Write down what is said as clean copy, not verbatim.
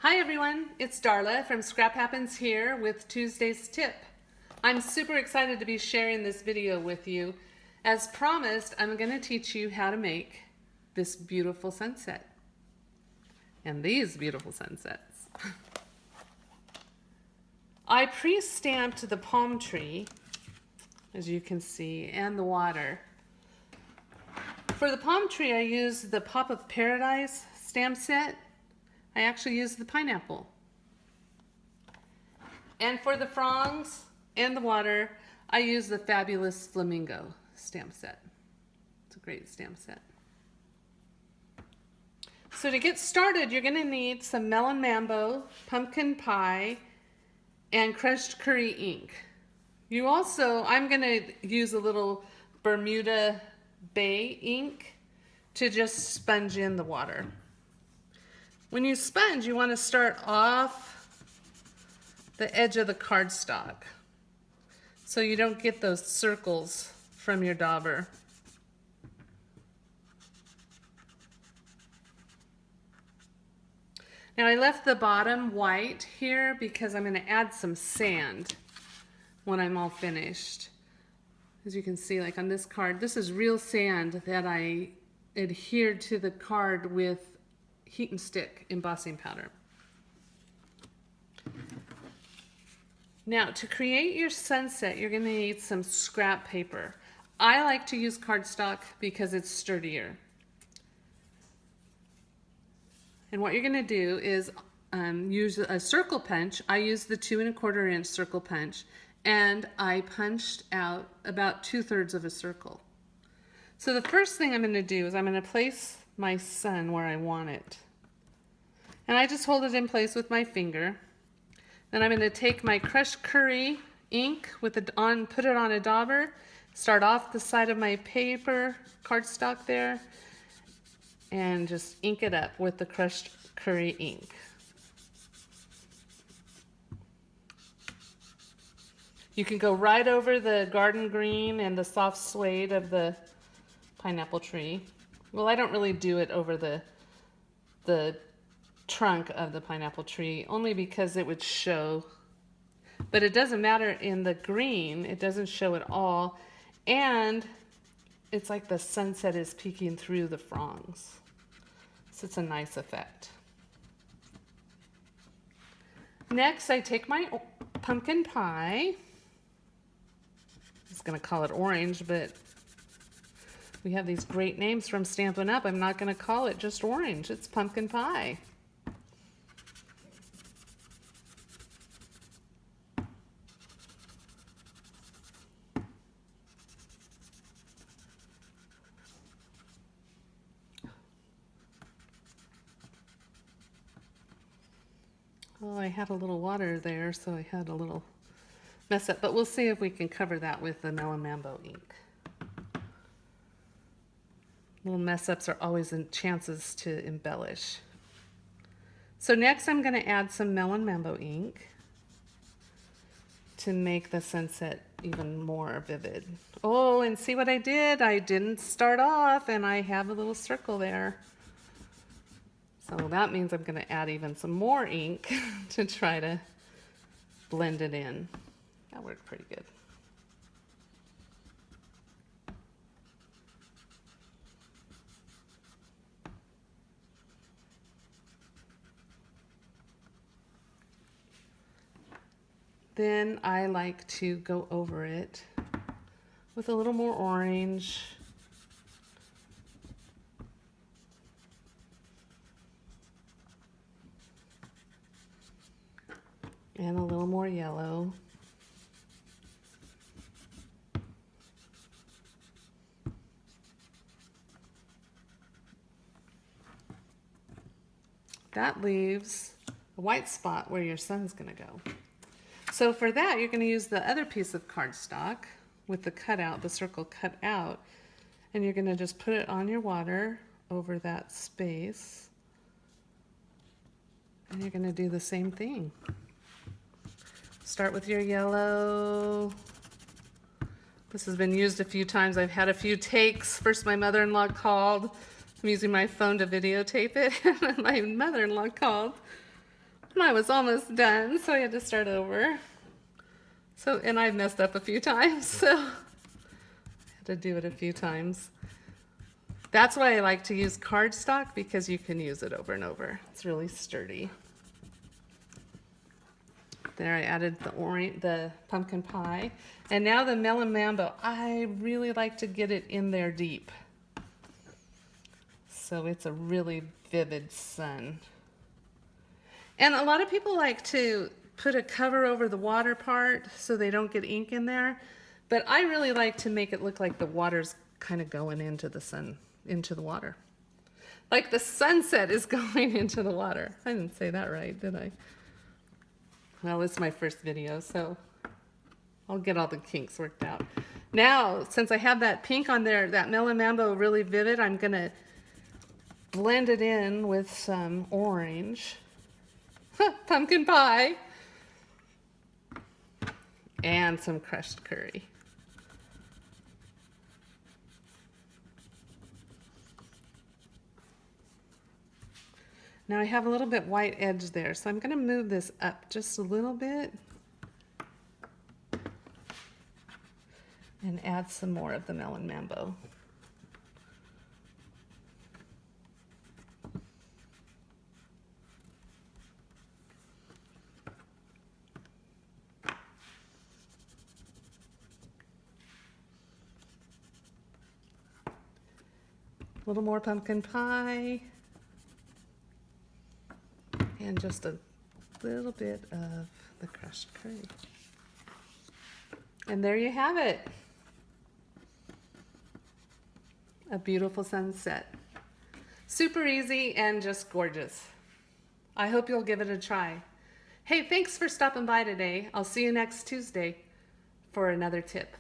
Hi everyone, it's Darla from Scrap Happens here with Tuesday's tip. I'm super excited to be sharing this video with you. As promised, I'm going to teach you how to make this beautiful sunset and these beautiful sunsets. I pre-stamped the palm tree, as you can see, and the water. For the palm tree, I used the Pop of Paradise stamp set. I actually used the pineapple. And for the fronds and the water, I used the Fabulous Flamingo stamp set. It's a great stamp set. So to get started, you're going to need some melon mambo, pumpkin pie, and crushed curry ink. I'm going to use a little Bermuda Bay ink to just sponge in the water. When you sponge, you want to start off the edge of the cardstock so you don't get those circles from your dauber. Now I left the bottom white here because I'm going to add some sand when I'm all finished. As you can see, like on this card, this is real sand that I adhered to the card with heat and stick embossing powder. Now to create your sunset, you're going to need some scrap paper. I like to use cardstock because it's sturdier. And what you're going to do is use a circle punch. I used the 2 1/4 inch circle punch, and I punched out about 2/3 of a circle. So the first thing I'm going to do is I'm going to place my sun where I want it. And I just hold it in place with my finger. Then I'm going to take my crushed curry ink put it on a dauber, start off the side of my paper cardstock there, and just ink it up with the crushed curry ink. You can go right over the garden green and the soft suede of the pineapple tree. Well, I don't really do it over the trunk of the pineapple tree, only because it would show. But it doesn't matter in the green, it doesn't show at all. And it's like the sunset is peeking through the fronds. So it's a nice effect. Next, I take my pumpkin pie. I was going to call it orange, but we have these great names from Stampin' Up. I'm not going to call it just orange. It's pumpkin pie. Oh, I had a little water there, so I had a little mess up, but we'll see if we can cover that with the melon mambo ink. Little mess ups are always chances to embellish. So next I'm going to add some melon mambo ink to make the sunset even more vivid. Oh, and see what I did? I didn't start off, and I have a little circle there. So that means I'm going to add even some more ink to try to blend it in. That worked pretty good. Then I like to go over it with a little more orange. And a little more yellow. That leaves a white spot where your sun's going to go. So for that, you're going to use the other piece of cardstock with the cutout, the circle cut out, and you're going to just put it on your water over that space. And you're going to do the same thing. Start with your yellow. This has been used a few times. I've had a few takes. First, my mother-in-law called. I'm using my phone to videotape it. My mother-in-law called. And I was almost done, so I had to start over. So, and I've messed up a few times, so I had to do it a few times. That's why I like to use cardstock, because you can use it over and over. It's really sturdy. There, I added the pumpkin pie. And now the melon mambo. I really like to get it in there deep. So it's a really vivid sun. And a lot of people like to put a cover over the water part so they don't get ink in there. But I really like to make it look like the water's kind of going into the sun, into the water. Like the sunset is going into the water. I didn't say that right, did I? Well, it's my first video, so I'll get all the kinks worked out. Now, since I have that pink on there, that melon mambo really vivid, I'm gonna blend it in with some orange, pumpkin pie, and some crushed curry. Now I have a little bit white edge there, so I'm going to move this up just a little bit and add some more of the melon mambo. A little more pumpkin pie. And just a little bit of the crushed curry. And there you have it. A beautiful sunset. Super easy and just gorgeous. I hope you'll give it a try. Hey, thanks for stopping by today. I'll see you next Tuesday for another tip.